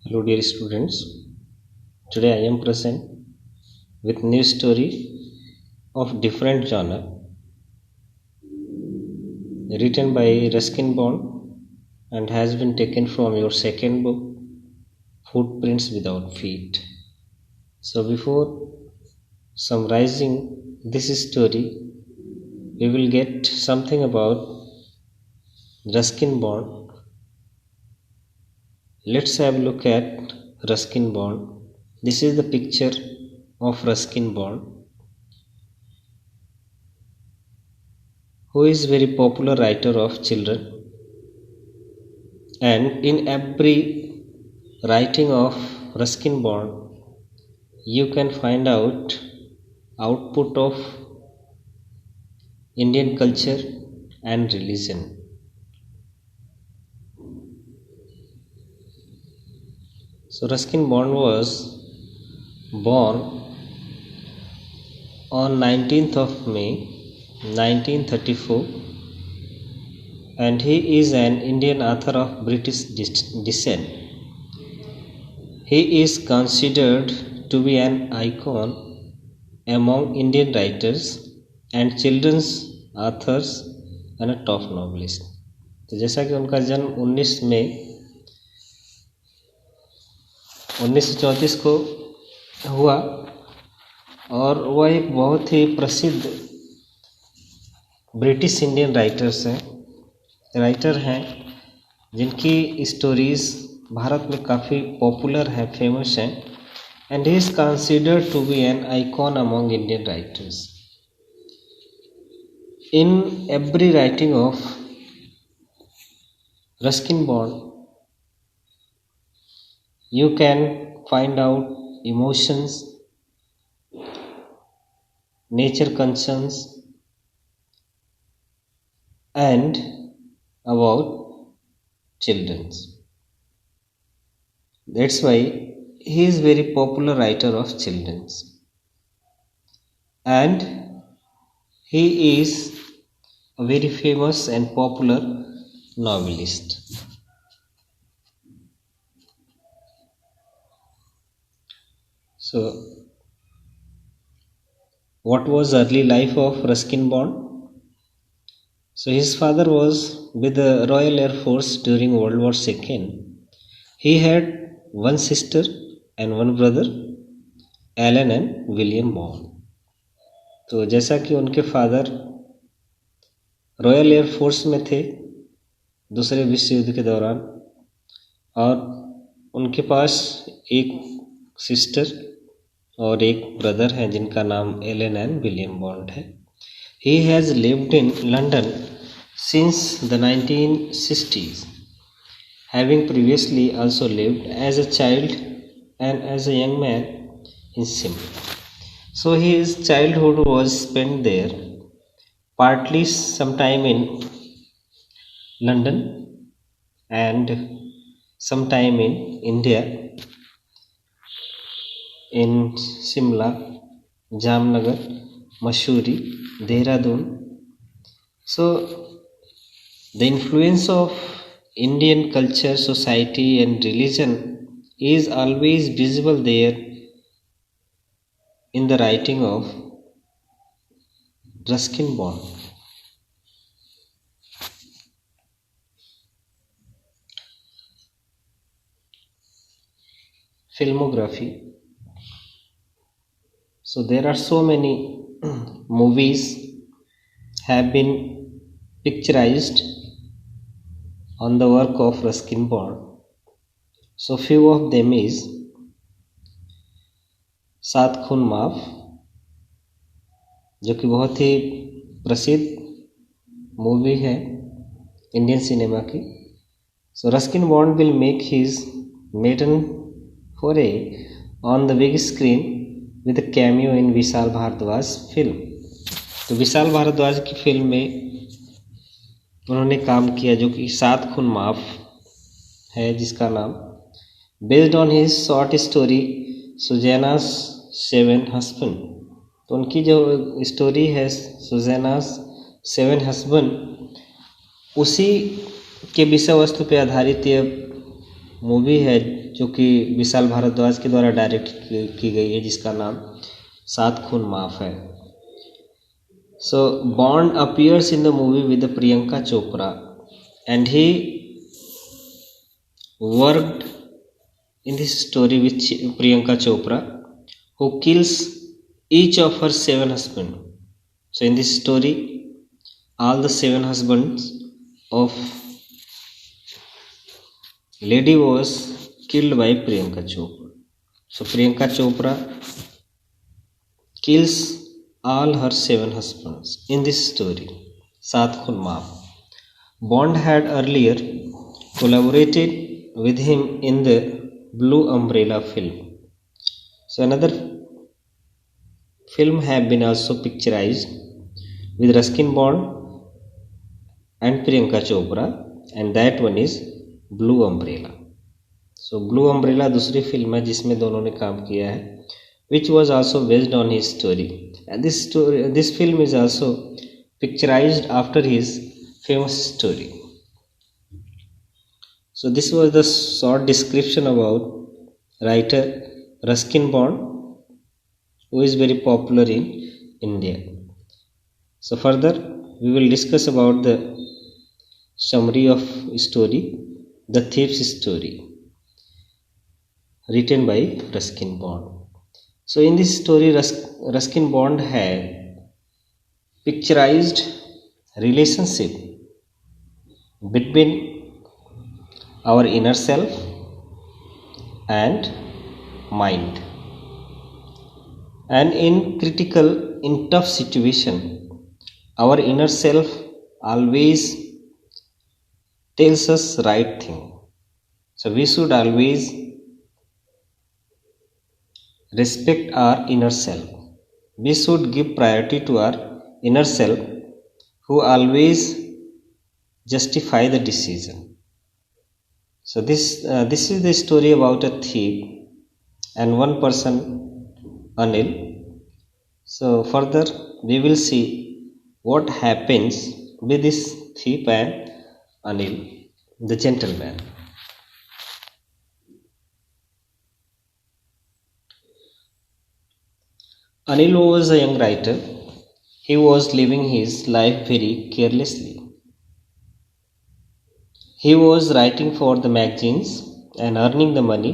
Hello dear students, today I am present with new story of different genre written by Ruskin Bond and has been taken from your second book Footprints Without Feet. So before summarizing this story, we will get something about Ruskin Bond. Let's have a look at Ruskin Bond. This is the picture of Ruskin Bond, who is very popular writer of children, and in every writing of Ruskin Bond you can find out output of Indian culture and religion. So Ruskin Bond was born on 19th of May 1934 and he is an Indian author of British descent. He is considered to be an icon among Indian writers and children's authors and a top novelist. तो जैसा कि उनका जन्म 19 मई 1934 को हुआ और वह एक बहुत ही प्रसिद्ध ब्रिटिश इंडियन राइटर हैं जिनकी स्टोरीज भारत में काफ़ी पॉपुलर है, फेमस हैं, and he is considered to be an icon among Indian writers. In every writing of Ruskin Bond you can find out emotions, nature concerns, and about children. That's why he is very popular writer of children's, and he is a very famous and popular novelist. So, what was early life of Ruskin Bond? So, his father was with the Royal Air Force during World War II. He had one sister and one brother, Alan and William Bond. तो जैसा कि उनके father royal air force में थे दूसरे विश्व युद्ध के दौरान और उनके पास एक सिस्टर और एक ब्रदर है जिनका नाम एलन एंड विलियम बॉन्ड है. He has lived in London since the 1960s, having previously also lived as a child and as a young man in Simla. So his childhood was spent there, partly sometime in London and sometime in India, in Shimla, Jamnagar, Mussoorie, Dehradun. So the influence of Indian culture, society and religion is always visible there in the writing of Ruskin Bond. Filmography. So there are so many movies have been picturized on the work of Ruskin Bond. So few of them is सात खून माफ, जो कि बहुत ही प्रसिद्ध movie है Indian cinema की. So Ruskin Bond will make his maiden foray on the big screen with cameo in Vishal Bhardwaj film. तो विशाल भारद्वाज की फिल्म में उन्होंने काम किया जो कि सात खून माफ है, जिसका नाम based on his short story Susanna's 7 husband. तो उनकी जो स्टोरी है सुजैनास 7 हस्बैंड, उसी के विषय वस्तु पे आधारित ये मूवी है जो कि विशाल भारद्वाज के द्वारा डायरेक्ट की गई है, जिसका नाम सात खून माफ है। So bond appears in the movie with Priyanka Chopra and he worked in this story with Priyanka Chopra, who kills each of her 7 husbands. So in this story, all the 7 husbands of lady was killed by Priyanka Chopra. So Priyanka Chopra kills all her 7 husbands in this story. Saat Khun Maaf. Bond had earlier collaborated with him in the Blue Umbrella film. So another film have been also picturized with Ruskin Bond and Priyanka Chopra, and that one is Blue Umbrella. So Blue Umbrella दूसरी film है जिसमें दोनों ने काम किया है, which was also based on his story. And this film is also picturized after his famous story. So this was the short description about writer Ruskin Bond, who is very popular in India. So further we will discuss about the summary of story, The Thief's Story, written by Ruskin Bond. So in this story, Ruskin Bond had picturized relationship between our inner self and mind, and in tough situation, our inner self always tells us right thing. So we should always respect our inner self. We should give priority to our inner self, who always justify the decision. So this is the story about a thief and one person, Anil. So further we will see what happens with this thief and Anil, the gentleman. Anil was a young writer. He was living his life very carelessly. He was writing for the magazines and earning the money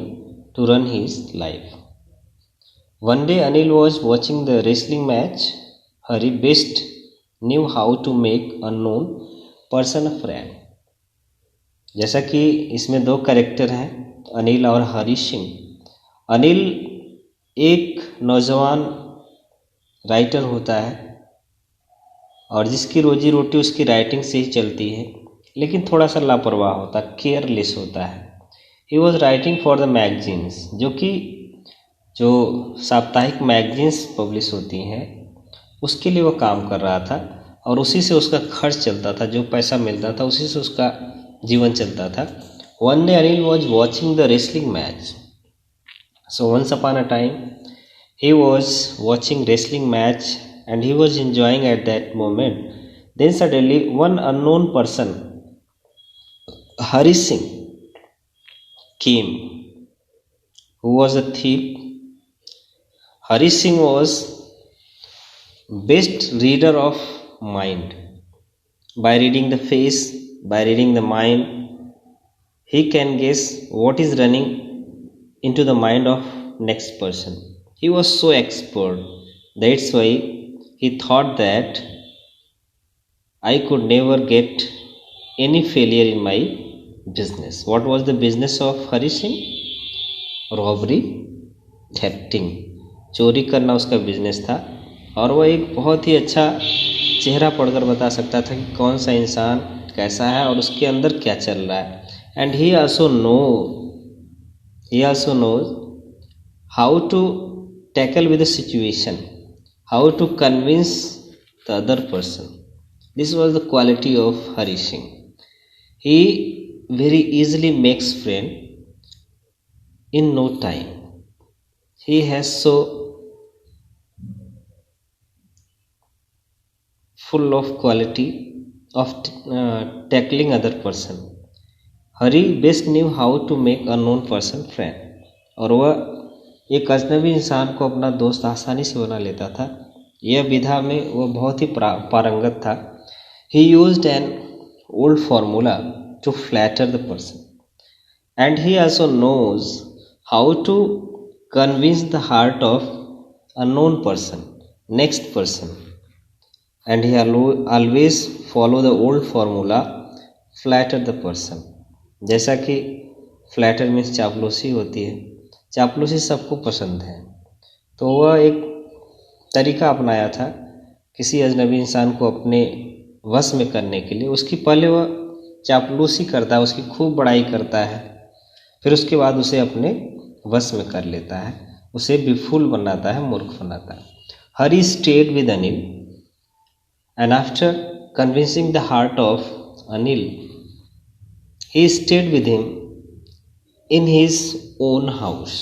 to run his life. One day Anil was watching the wrestling match. Hari best knew how to make unknown person a friend. जैसा कि इसमें दो character हैं, अनिल और हरी सिंह। अनिल एक नौजवान writer होता है और जिसकी रोजी रोटी उसकी राइटिंग से ही चलती है, लेकिन थोड़ा सा लापरवाह होता है, केयरलेस होता है। He was writing for the magazines, जो साप्ताहिक मैगजीन्स पब्लिश होती हैं उसके लिए वो काम कर रहा था और उसी से उसका खर्च चलता था, जो पैसा मिलता था उसी से उसका जीवन चलता था। One day Anil was watching the wrestling match. So once upon a time he was watching wrestling match and he was enjoying at that moment. Then suddenly one unknown person, Hari Singh, came, who was a thief. Hari Singh was best reader of mind. By reading the face, by reading the mind, he can guess what is running into the mind of next person. He was so expert. That's why he thought that I could never get any failure in my business. What was the business of Hari Singh? Robbery, thefting. चोरी करना उसका business था और वह एक बहुत ही अच्छा चेहरा पढ़कर बता सकता था कि कौन सा इंसान कैसा है और उसके अंदर क्या चल रहा है. And he also knows how to tackle with the situation, how to convince the other person. This was the quality of Hari Singh. He very easily makes friend in no time. He has so full of quality of tackling other person. Hari best knew how to make unknown person friend, और वह एक अजनबी इंसान को अपना दोस्त आसानी से बना लेता था। यह विधा में वह बहुत ही पारंगत था। He used an old formula to flatter the person, and he also knows how to convince the heart of unknown person, next person, and he always follow the old formula, flatter the person। जैसा कि flatter means चापलूसी होती है, चापलूसी सबको पसंद है, तो वह एक तरीका अपनाया था किसी अजनबी इंसान को अपने वश में करने के लिए। उसकी पहले वह चापलूसी करता है, उसकी खूब बड़ाई करता है, फिर उसके बाद उसे अपने वश में कर लेता है, उसे विफुल बनाता है, मूर्ख बनाता है। Hari stayed with Anil and after convincing the heart of Anil he stayed with him in his own house.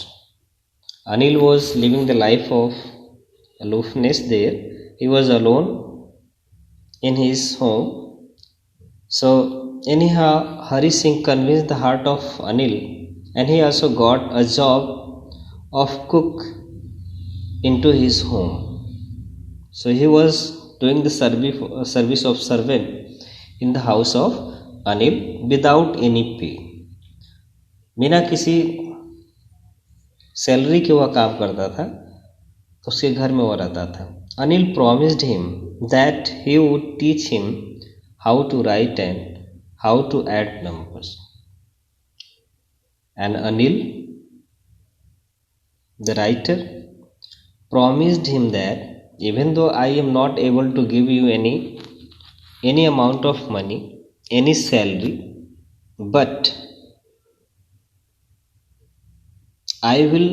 Anil was living the life of aloofness there. He was alone in his home. So anyhow, Hari Singh convinced the heart of Anil, and he also got a job of cook into his home. So he was doing the service of servant in the house of Anil without any pay. बिना किसी salary के वह काम करता था, तो उसके घर में वो रहता था। Anil promised him that he would teach him how to write and how to add numbers. And Anil, the writer, promised him that even though I am not able to give you any amount of money, any salary, but I will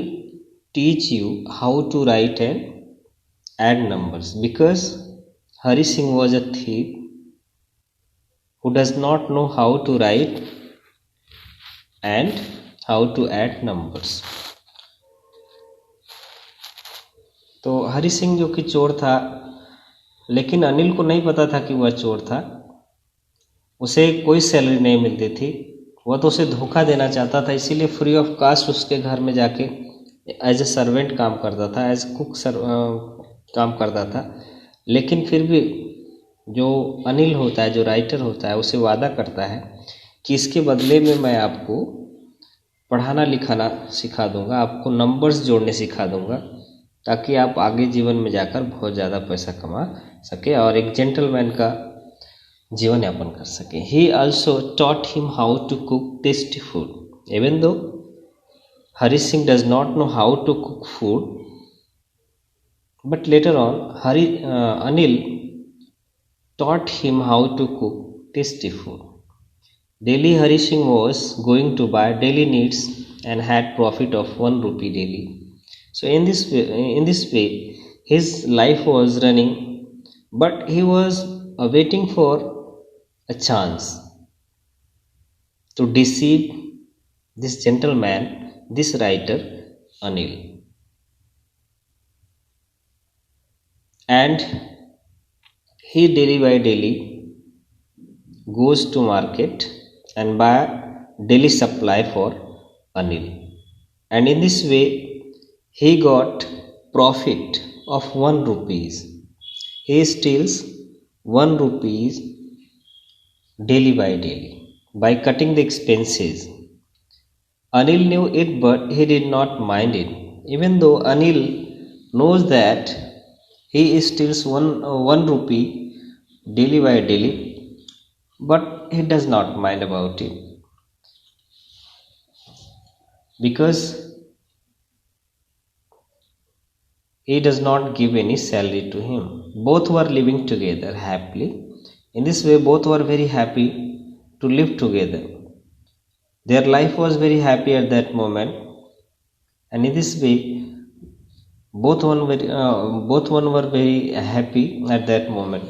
teach you how to write and add numbers, because Hari Singh was a thief who does not know how to write and how to add numbers. तो हरि सिंह जो कि चोर था, लेकिन अनिल को नहीं पता था कि वह चोर था। उसे कोई सैलरी नहीं मिलती थी, वह तो उसे धोखा देना चाहता था, इसीलिए फ्री ऑफ कास्ट उसके घर में जाके एज ए सर्वेंट काम करता था, एज कुक काम करता था। लेकिन फिर भी जो अनिल होता है, जो राइटर होता है, उसे वादा करता है कि इसके बदले में मैं आपको पढ़ाना लिखाना सिखा दूंगा, आपको नंबर्स जोड़ने सिखा दूंगा, ताकि आप आगे जीवन में जाकर बहुत ज़्यादा पैसा कमा सके और एक जेंटलमैन का जीवन यापन कर सके। He also taught him how to cook tasty food. Even though Hari Singh does not know how to cook food, but later on Anil taught him how to cook tasty food. Daily Hari Singh was going to buy daily needs and had profit of 1 rupee daily. So in this way his life was running, but he was waiting for a chance to deceive this gentleman, this writer Anil, and he daily by daily goes to market and buy daily supply for Anil, and in this way he got profit of 1 rupees. He steals 1 rupees daily by daily by cutting the expenses. Anil knew it, but he did not mind it. Even though Anil knows that he steals one rupee daily by daily, but he does not mind about it, because he does not give any salary to him. Both were living together happily. In this way, both were very happy to live together. Their life was very happy at that moment, and in this way both one were very happy at that moment.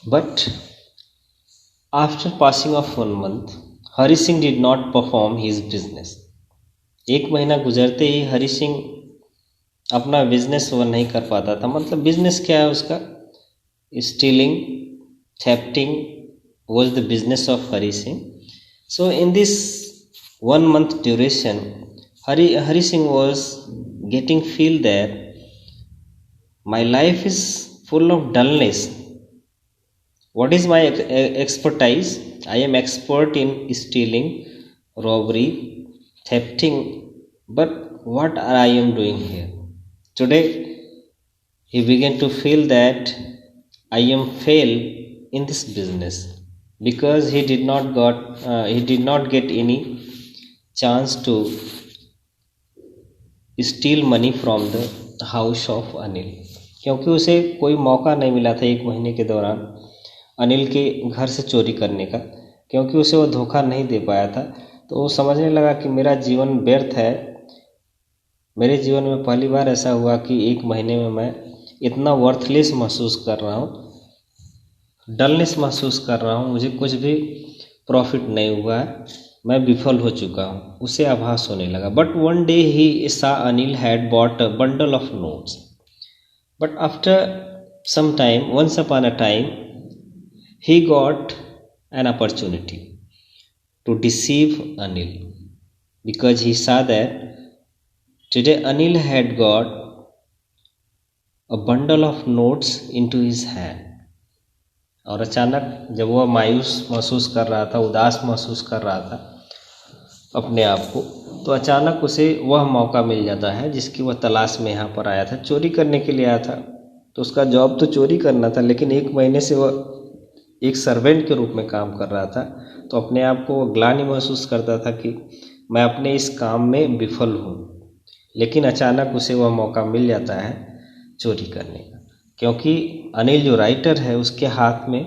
But after passing of 1 month, Hari Singh did not perform his business. 1 महीना गुजरते ही हरि सिंह अपना business वो नहीं कर पाता था। मतलब business क्या है उसका, stealing, thefting was the business of Hari Singh. So in this 1 month duration, Hari Singh was getting feel that my life is full of dullness. What is my expertise? I am expert in stealing, robbery, thefting, but what I am doing here? Today he began to feel that I am fail in this business because he did not get any chance to steal money from the house of Anil, क्योंकि उसे कोई मौका नहीं मिला था 1 महीने के दौरान अनिल के घर से चोरी करने का, क्योंकि उसे वो धोखा नहीं दे पाया था। तो वो समझने लगा कि मेरा जीवन व्यर्थ है। मेरे जीवन में पहली बार ऐसा हुआ कि 1 महीने में मैं इतना वर्थलेस महसूस कर रहा हूँ, डलनेस महसूस कर रहा हूँ, मुझे कुछ भी प्रॉफिट नहीं हुआ है, मैं विफल हो चुका हूँ। उसे आभास होने लगा। But one day he saw Anil had bought a bundle of notes, but after some time, once upon a time, he got an opportunity to deceive Anil, because he saw that today Anil had got a bundle of notes into his hand. और अचानक जब वह मायूस महसूस कर रहा था, उदास महसूस कर रहा था अपने आप को, तो अचानक उसे वह मौका मिल जाता है जिसकी वह तलाश में यहाँ पर आया था। चोरी करने के लिए आया था, तो उसका जॉब तो चोरी करना था, लेकिन 1 महीने से वह एक सर्वेंट के रूप में काम कर रहा था। तो अपने आप को ग्लानि महसूस करता था कि मैं अपने इस काम में विफल हूँ। लेकिन अचानक उसे वह मौका मिल जाता है चोरी करने का, क्योंकि अनिल जो राइटर है उसके हाथ में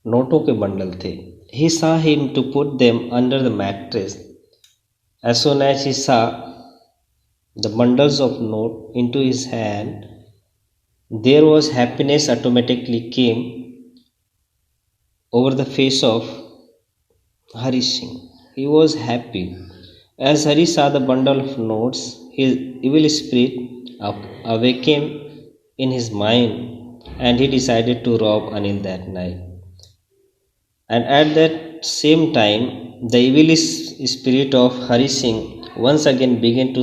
नोटों के बंडल थे। He saw him to put them under the mattress. As soon as he saw the bundles of note into his hand, there was happiness automatically came over the face of Hari Singh. He was happy. As Hari saw the bundle of notes, his evil spirit awakened in his mind, and he decided to rob Anil that night. And at that same time, the evil spirit of Hari Singh once again began to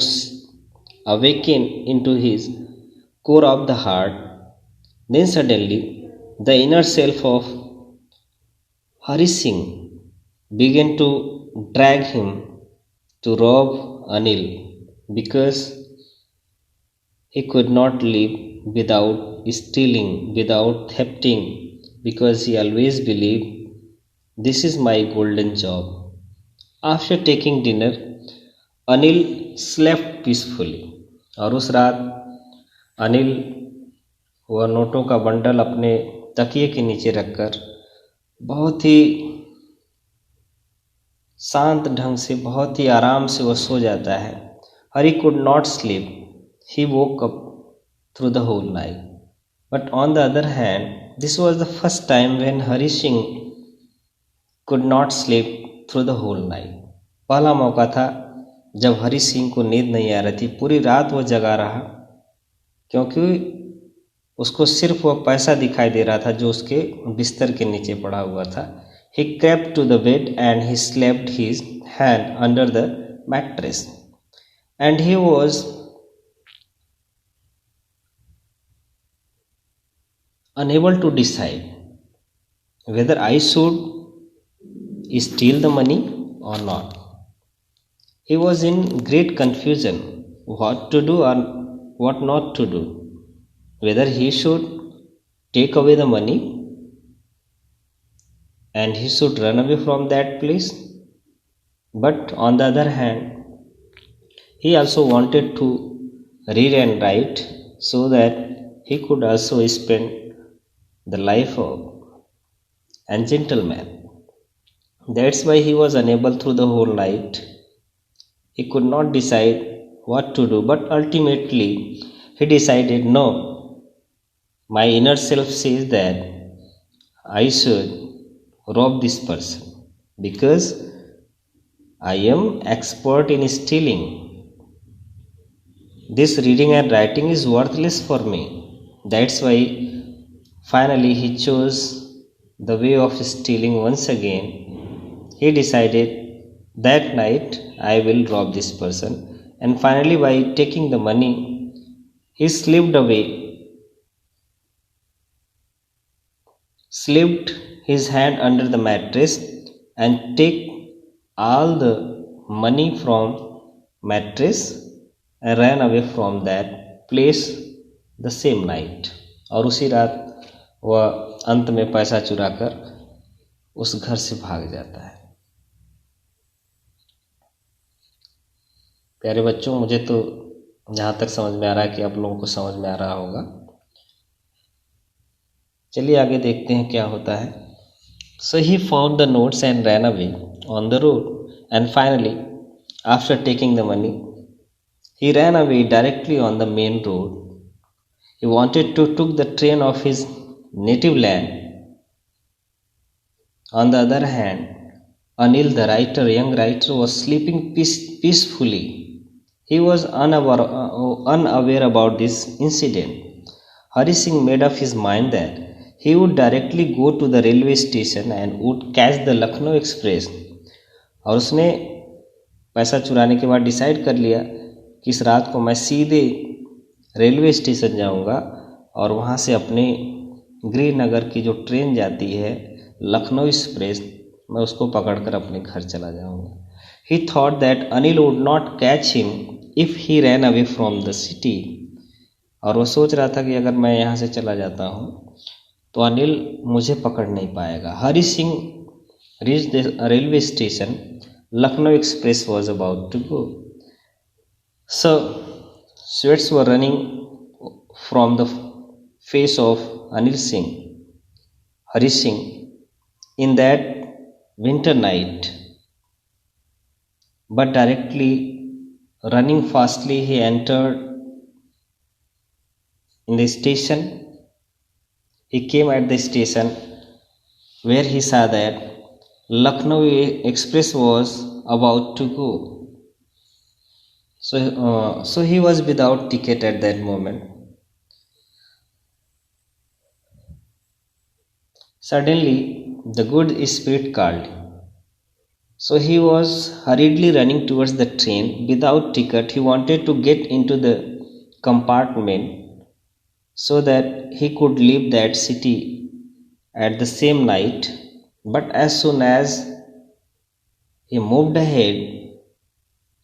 awaken into his core of the heart. Then suddenly the inner self of Hari Singh began to drag him to rob Anil, because he could not live without stealing, without thefting, because he always believed this is my golden job. After taking dinner, Anil slept peacefully. और उस रात अनिल वह नोटों का bundle अपने तकिए के नीचे रखकर बहुत ही शांत ढंग से, बहुत ही आराम से वह सो जाता है। Hari could not sleep, he woke up through the whole night. But on the other hand, this was the first time when Hari Singh could not sleep through the whole night. पहला मौका था जब हरी सिंह को नींद नहीं आ रही थी, पूरी रात वह जगा रहा, क्योंकि उसको सिर्फ वह पैसा दिखाई दे रहा था जो उसके बिस्तर के नीचे पड़ा हुआ था। He crept to the bed and he slipped his hand under the mattress, and he was unable to decide whether I should steal the money or not. He was in great confusion what to do or what not to do, whether he should take away the money and he should run away from that place. But on the other hand, he also wanted to read and write so that he could also spend the life of a gentleman. That's why he was unable through the whole night. He could not decide what to do, but ultimately he decided, no, my inner self says that I should rob this person because I am expert in stealing. This reading and writing is worthless for me. That's why finally he chose the way of stealing once again. He decided that night I will rob this person, and finally by taking the money he slipped his hand under the mattress and take all the money from mattress and ran away from that place the same night. और उसी रात वह अंत में पैसा चुराकर उस घर से भाग जाता है। प्यारे बच्चों, मुझे तो जहाँ तक समझ में आ रहा है कि आप लोगों को समझ में आ रहा होगा। चलिए आगे देखते हैं क्या होता है। So he found the notes and ran away on the road, and finally, after taking the money, he ran away directly on the main road. He wanted to took the train of his native land. On the other hand, Anil, the young writer, was sleeping peacefully. He was unaware about this incident. Hari Singh made up his mind that he would directly go to the railway station and would catch the Lucknow Express. और उसने पैसा चुराने के बाद decide कर लिया कि इस रात को मैं सीधे रेलवे स्टेशन जाऊंगा और वहाँ से अपने गृहनगर की जो ट्रेन जाती है लखनऊ एक्सप्रेस, मैं उसको पकड़कर अपने घर चला जाऊंगा। He thought that Anil would not catch him if he ran away from the city. और वो सोच रहा था कि अगर मैं यहाँ से चला जाता हूँ तो अनिल मुझे पकड़ नहीं पाएगा। Hari Singh reached the railway station. Lucknow Express was about to go. So sweats were running from the face of Anil Singh, Hari Singh, in that winter night. But directly running fastly, he entered in the station. He came at the station where he saw that Lucknow Express was about to go. So he was without ticket at that moment. Suddenly, the good spirit called. So he was hurriedly running towards the train without ticket. He wanted to get into the compartment so that he could leave that city at the same night. But as soon as he moved ahead,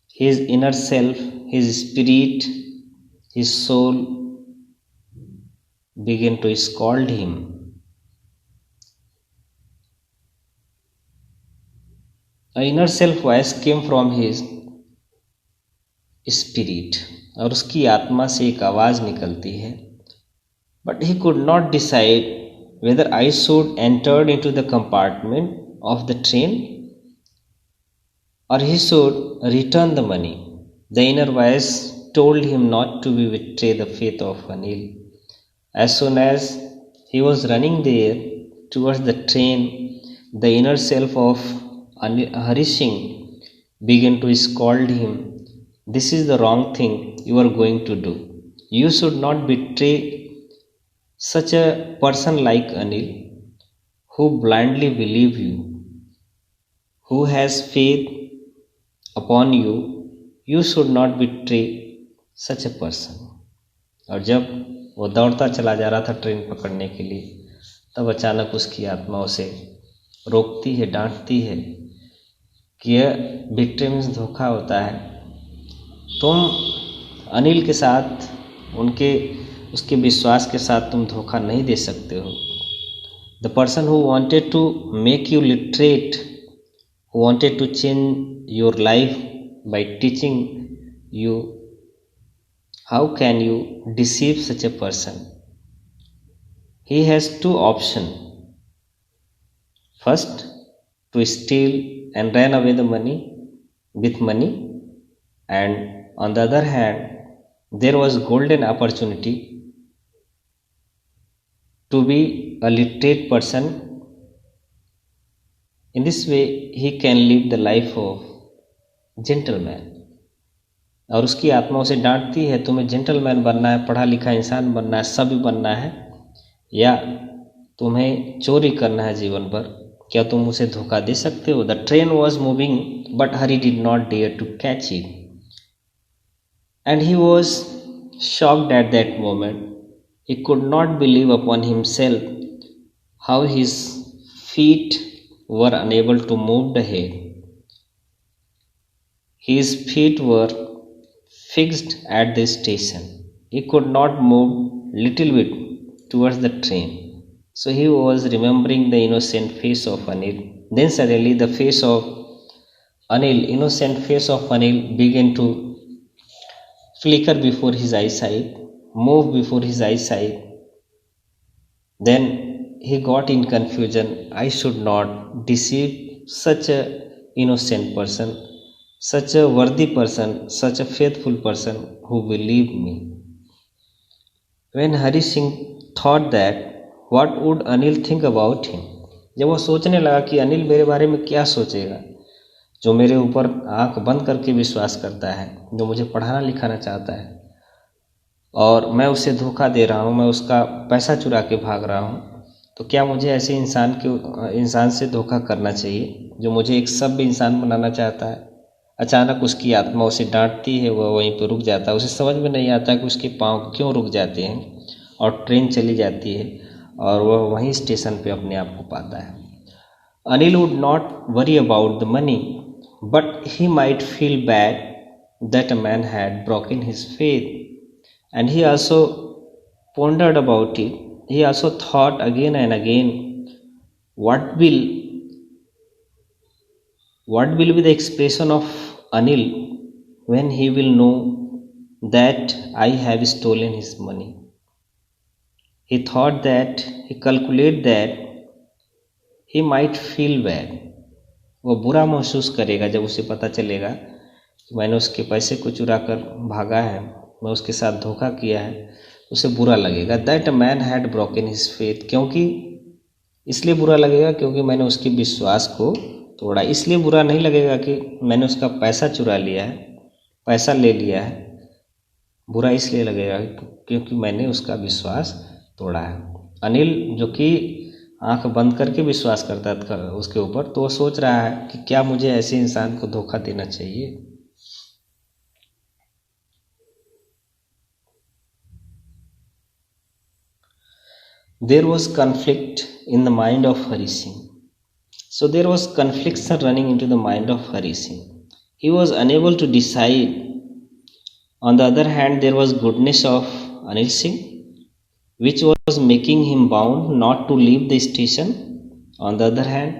his inner self, his spirit, his soul began to scold him. An inner self voice came from his spirit, और उसकी आत्मा से एक आवाज निकलती है. But he could not decide whether I should enter into the compartment of the train or he should return the money. The inner voice told him not to betray the faith of Anil. As soon as he was running there towards the train, the inner self of Hari Singh began to scold him. This is the wrong thing you are going to do. You should not betray such a person like Anil, who blindly believes you, who has faith upon you. You should not betray such a person. और जब वो दौड़ता चला जा रहा था train पकड़ने के लिए, तब अचानक उसकी आत्मा उसे रोकती है, डांटती है कि यह बिट्रे मीन्स धोखा होता है। तुम अनिल के साथ उसके विश्वास के साथ तुम धोखा नहीं दे सकते हो। The person who wanted to make you literate, who wanted to change your life by teaching you, how can you deceive such a person? He has two option. First, to steal and ran away with money, and on the other hand there was golden opportunity to be a literate person. In this way he can live the life of gentleman. और उसकी आत्मा उसे डांटती है, तुम्हें gentleman बनना है, पढ़ा लिखा इंसान बनना है, सभ्य बनना है, या तुम्हें चोरी करना है जीवन भर, क्या तुम उसे धोखा दे सकते हो? The train was moving but Hari did not dare to catch it and he was shocked at that moment. He could not believe upon himself how his feet were unable to move the head. His feet were fixed at the station. He could not move little bit towards the train. So he was remembering the innocent face of Anil. Then suddenly the face of Anil, innocent face of Anil began to flicker before his eyesight, move before his eyesight. Then he got in confusion. I should not deceive such a innocent person, such a worthy person, such a faithful person who believed me. When Hari Singh thought that, what would Anil think about him? जब वो सोचने लगा कि अनिल मेरे बारे में क्या सोचेगा, जो मेरे ऊपर आंख बंद करके विश्वास करता है, जो मुझे पढ़ाना लिखाना चाहता है, और मैं उसे धोखा दे रहा हूँ, मैं उसका पैसा चुरा के भाग रहा हूँ, तो क्या मुझे ऐसे इंसान से धोखा करना चाहिए जो मुझे एक सभ्य इंसान बनाना चाहता है? अचानक उसकी आत्मा उसे डांटती है, वह वहीं पर रुक जाता है। उसे समझ में नहीं आता कि उसके पाँव क्यों रुक जाते हैं, और ट्रेन चली जाती है और वह वहीं स्टेशन पे अपने आप को पाता है। Anil would not worry about the money, but he might feel bad that a man had broken his faith, and he also pondered about it. He also thought again and again, what will be the expression of Anil when he will know that I have stolen his money? He thought that, he calculated that he might feel bad. वो बुरा महसूस करेगा जब उसे पता चलेगा कि मैंने उसके पैसे को चुरा कर भागा है, मैं उसके साथ धोखा किया है, उसे बुरा लगेगा। That man had broken his faith, क्योंकि इसलिए बुरा लगेगा क्योंकि मैंने उसके विश्वास को तोड़ा। इसलिए बुरा नहीं लगेगा कि मैंने उसका पैसा चुरा लिया है, पैसा ले लिया है। बुरा इसलिए लगेगा क्योंकि मैंने उसका विश्वास तोड़ा है। अनिल जो कि आंख बंद करके विश्वास करता था उसके ऊपर, तो वो सोच रहा है कि क्या मुझे ऐसे इंसान को धोखा देना चाहिए। There was conflict in the mind of Hari Singh. So there was confliction running into the mind of Hari Singh. He was unable to decide. On the other hand, there was goodness of Anil Singh, which was making him bound not to leave the station. On the other hand,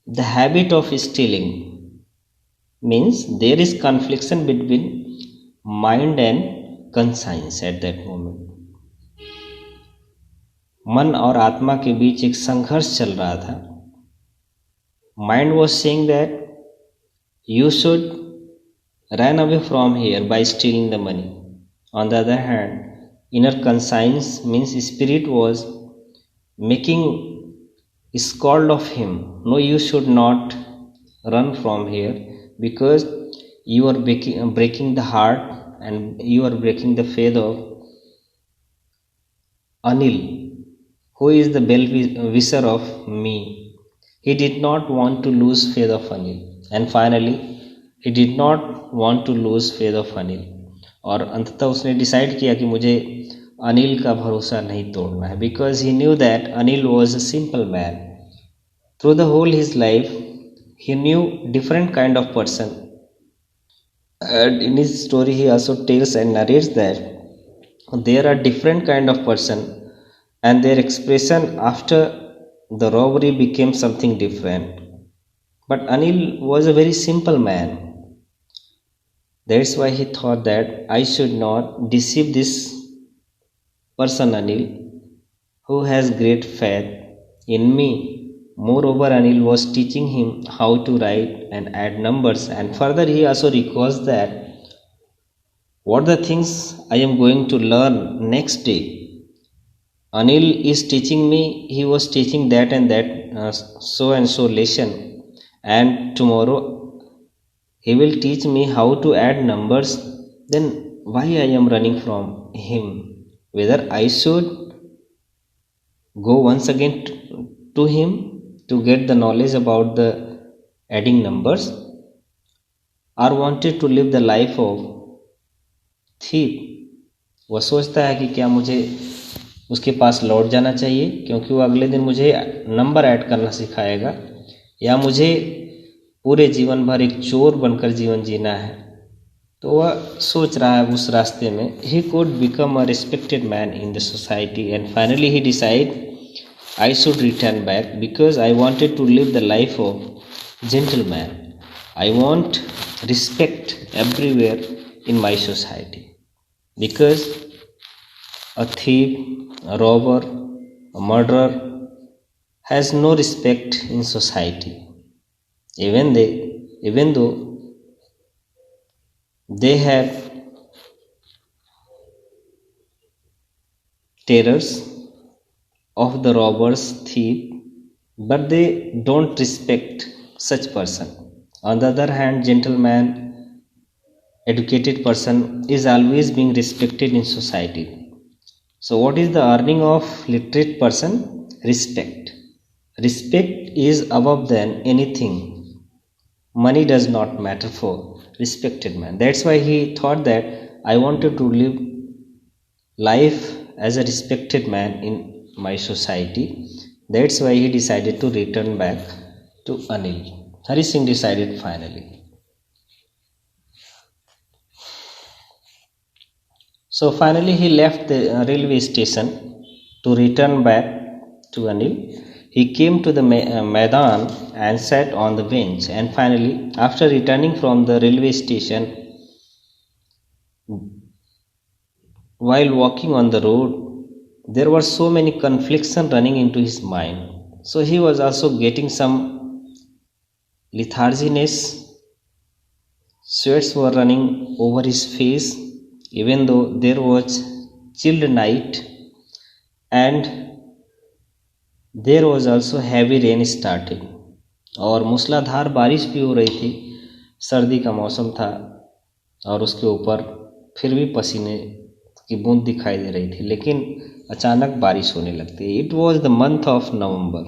the habit of stealing means there is confliction between mind and conscience at that moment. मन और आत्मा के बीच एक संघर्ष चल रहा था। Mind was saying that you should run away from here by stealing the money. On the other hand, inner conscience means spirit was making scold of him. No, you should not run from here because you are breaking the heart and you are breaking the faith of Anil, who is the well-wisher of me. He did not want to lose faith of Anil, and finally he did not want to lose faith of Anil. और अंततः उसने decide किया कि मुझे अनिल का भरोसा नहीं तोड़ना है, because he knew that Anil was a simple man. Through the whole his life he knew different kind of person, and in his story he also tells and narrates that there are different kind of person and their expression after the robbery became something different. But Anil was a very simple man. That's why he thought that I should not deceive this person Anil, who has great faith in me. Moreover, Anil was teaching him how to write and add numbers, and further he also recalls that what the things I am going to learn next day. Anil is teaching me, he was teaching that and that so and so lesson, and tomorrow he will teach me how to add numbers, then why I am running from him? Whether I should go once again to him to get the knowledge about the adding numbers, or wanted to live the life of thief. वह सोचता है कि क्या मुझे उसके पास लौट जाना चाहिए, क्योंकि वो अगले दिन मुझे नंबर ऐड करना सिखाएगा, या मुझे पूरे जीवन भर एक चोर बनकर जीवन जीना है। तो वह सोच रहा है उस रास्ते में। He could become a respected man in the society and finally he decide I should return back because I wanted to live the life of gentleman. I want respect everywhere in my society because a thief, a robber, a murderer has no respect in society, even though they have terrors of the robbers, thief, but they don't respect such person. On the other hand, gentleman, educated person is always being respected in society. So what is the earning of literate person? Respect. Respect is above than anything. Money does not matter for respected man. That's why he thought that I wanted to live life as a respected man in my society. That's why he decided to return back to Anil. Hari Singh decided finally. So finally he left the railway station to return back to Anil. He came to the Maidan and sat on the bench, and finally after returning from the railway station, while walking on the road, there were so many conflicts running into his mind. So he was also getting some letharginess. Sweats were running over his face, even though there was chilled night and there was also heavy rain starting, और मूसलाधार बारिश भी हो रही थी। सर्दी का मौसम था और उसके ऊपर फिर भी पसीने की बूंद दिखाई दे रही थी, लेकिन अचानक बारिश होने लगती है। It was the month of November.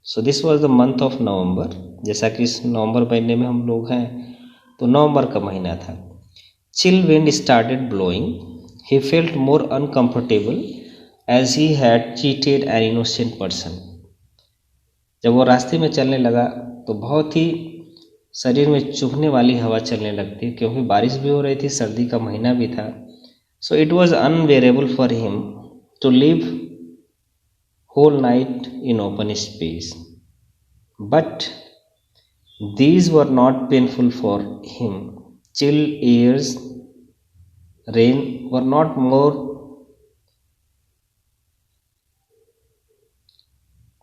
So this was the month of November. जैसा कि इस नवंबर महीने में हम लोग हैं, तो नवंबर का महीना था। Chill wind started blowing. He felt more uncomfortable as he had cheated an innocent person. जब वो रास्ते में चलने लगा तो बहुत ही शरीर में चुभने वाली हवा चलने लगती, क्योंकि बारिश भी हो रही थी, सर्दी का महीना भी था। So it was unbearable for him to live whole night in open space. But these were not painful for him. Chill airs, rain were not more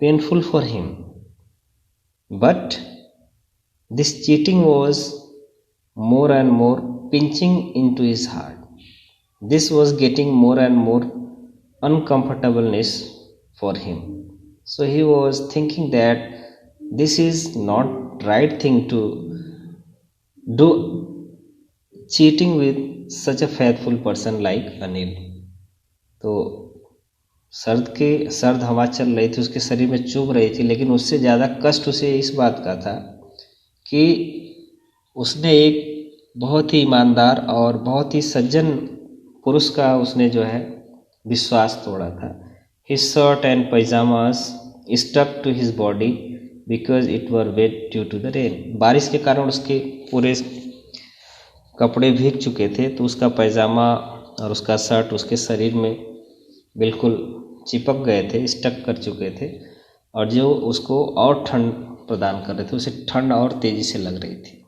painful for him, but this cheating was more and more pinching into his heart. This was getting more and more uncomfortableness for him. So he was thinking that this is not right thing to do, cheating with such a faithful person like Anil. तो सर्द हवा चल रही थी, उसके शरीर में चुभ रही थी, लेकिन उससे ज़्यादा कष्ट उसे इस बात का था कि उसने एक बहुत ही ईमानदार और बहुत ही सज्जन पुरुष का उसने जो है विश्वास तोड़ा था। His shirt and pajamas stuck to his body because it were wet due to the rain. बारिश के कारण उसके पूरे कपड़े भीग चुके थे, तो उसका पैजामा और उसका शर्ट उसके शरीर में बिल्कुल चिपक गए थे, स्टक कर चुके थे, और जो उसको और ठंड प्रदान कर रहे थे, उसे ठंड और तेजी से लग रही थी।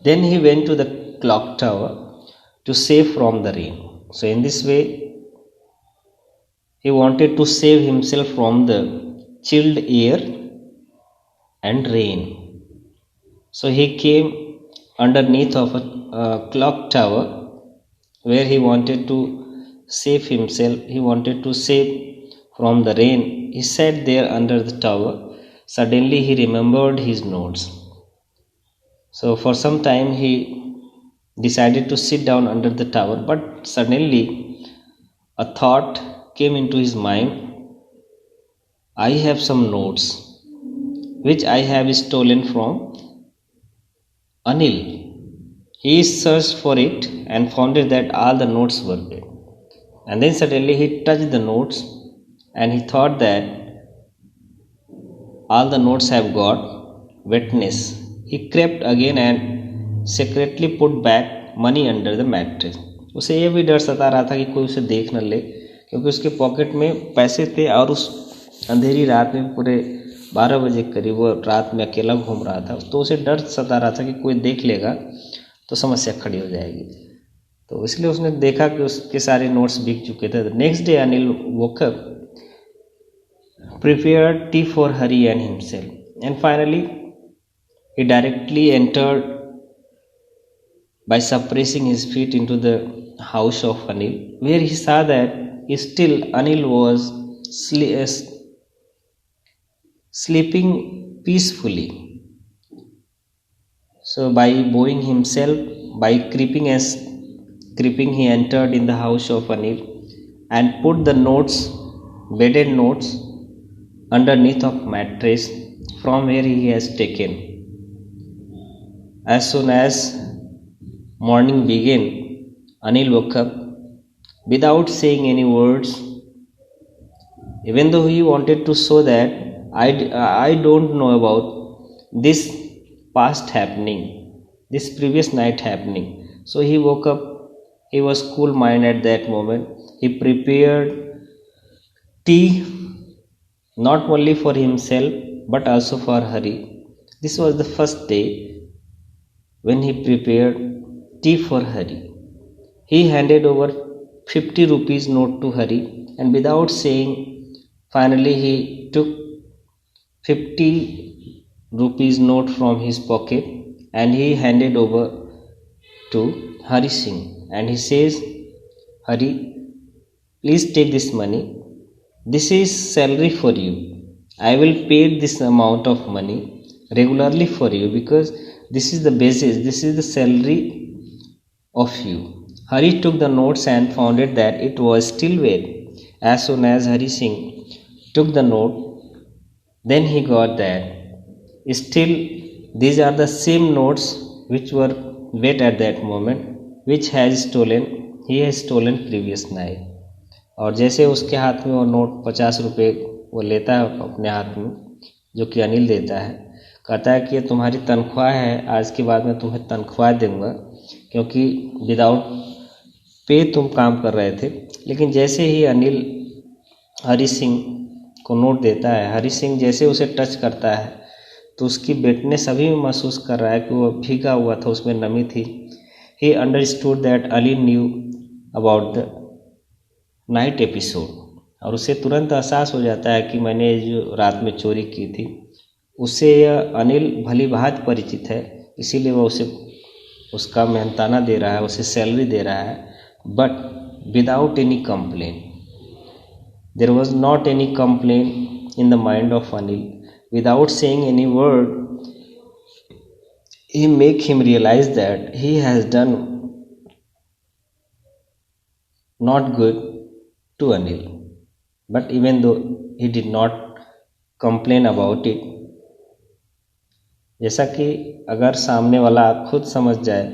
Then he went to the clock tower to save from the rain. So in this way he wanted to save himself from the chilled air and rain. So he came underneath of a clock tower where he wanted to save himself. He wanted to save from the rain. He sat there under the tower Suddenly he remembered his notes. So for some time he decided to sit down under the tower, but suddenly a thought came into his mind. I have some notes which I have stolen from Anil. He searched for it and found that all the notes were there. And then suddenly he touched the notes and he thought that all the notes have got wetness. He crept again and secretly put back money under the mattress. उसे ये भी डर सता रहा था कि कोई उसे देख न ले, क्योंकि उसके पॉकेट में पैसे थे और उस अंधेरी रात में पूरे 12 बजे करीब वो रात में अकेला घूम रहा था, तो उसे डर सता रहा था कि कोई देख लेगा तो समस्या खड़ी हो जाएगी। तो इसलिए उसने देखा कि उसके सारे नोट्स बिक चुके थे। Next day Anil woke up, prepared tea for Hari and himself, and finally he directly entered by suppressing his feet into the house of Anil, where he saw that still Anil was sleeping peacefully. So by bowing himself, by creeping, he entered in the house of Anil and put the notes, bedded notes, underneath of mattress from where he has taken. As soon as morning began, Anil woke up without saying any words, even though he wanted to show that I don't know about this past happening, this previous night happening. So he woke up, he was cool minded at that moment. He prepared tea not only for himself but also for Hari. This was the first day when he prepared tea for Hari. He handed over 50 rupees note to Hari, and without saying, finally he took 50 rupees note from his pocket and he handed over to Hari Singh, and he says, Hari, please take this money. This is salary for you. I will pay this amount of money regularly for you because this is the basis, this is the salary of you. Hari took the notes and found that it was still wet. As soon as Hari Singh took the note, then he got that still these are the same notes which were wet at that moment, which he has stolen previous night. और जैसे उसके हाथ में वो note 50 रुपये वो लेता है अपने हाथ में, जो कि अनिल देता है, कहता है कि ये तुम्हारी तनख्वाह है, आज के बाद मैं तुम्हें तनख्वाह दूंगा क्योंकि विदाउट पे तुम काम कर रहे थे। लेकिन जैसे ही अनिल हरी सिंह को नोट देता है, हरी सिंह जैसे उसे टच करता है तो उसकी वेटनेस अभी भी महसूस कर रहा है कि वो भीगा हुआ था, उसमें नमी थी। He understood that Ali knew about the night episode, और उसे तुरंत एहसास हो जाता है कि मैंने जो रात में चोरी की थी उससे यह अनिल भली भांति परिचित है, इसीलिए वह उसे उसका मेहनताना दे रहा है, उसे सैलरी दे रहा है, but without any complain. There was not any complain in the mind of Anil. Without saying any word he make him realize that he has done not good to Anil, but even though he did not complain about it, जैसा कि अगर सामने वाला खुद समझ जाए,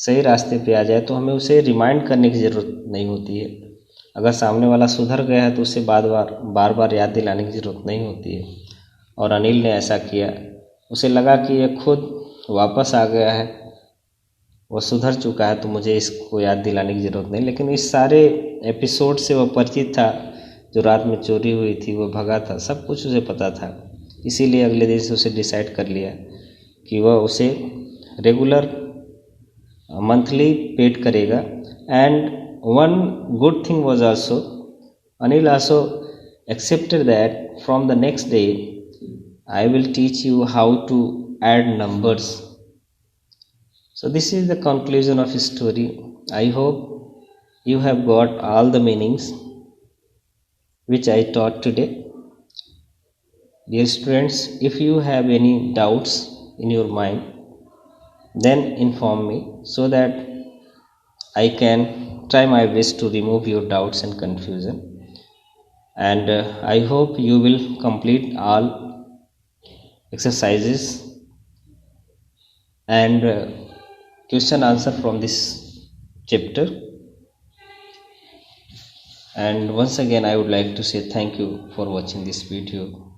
सही रास्ते पे आ जाए, तो हमें उसे रिमाइंड करने की ज़रूरत नहीं होती है। अगर सामने वाला सुधर गया है तो उसे बार बार याद दिलाने की ज़रूरत नहीं होती है। और अनिल ने ऐसा किया, उसे लगा कि यह खुद वापस आ गया है, वो सुधर चुका है, तो मुझे इसको याद दिलाने की ज़रूरत नहीं। लेकिन इस सारे एपिसोड से वो परिचित था, जो रात में चोरी हुई थी, वो भगा था, सब कुछ उसे पता था। इसीलिए अगले दिन से उसे डिसाइड कर लिया कि वह उसे रेगुलर मंथली पेड करेगा। And one good thing was also, Anil also accepted that from the next day I will teach you how to add numbers. So this is the conclusion of the story. I hope you have got all the meanings which I taught today. Dear students, if you have any doubts in your mind, then inform me so that I can try my best to remove your doubts and confusion. And I hope you will complete all exercises and question answer from this chapter. And once again I would like to say thank you for watching this video.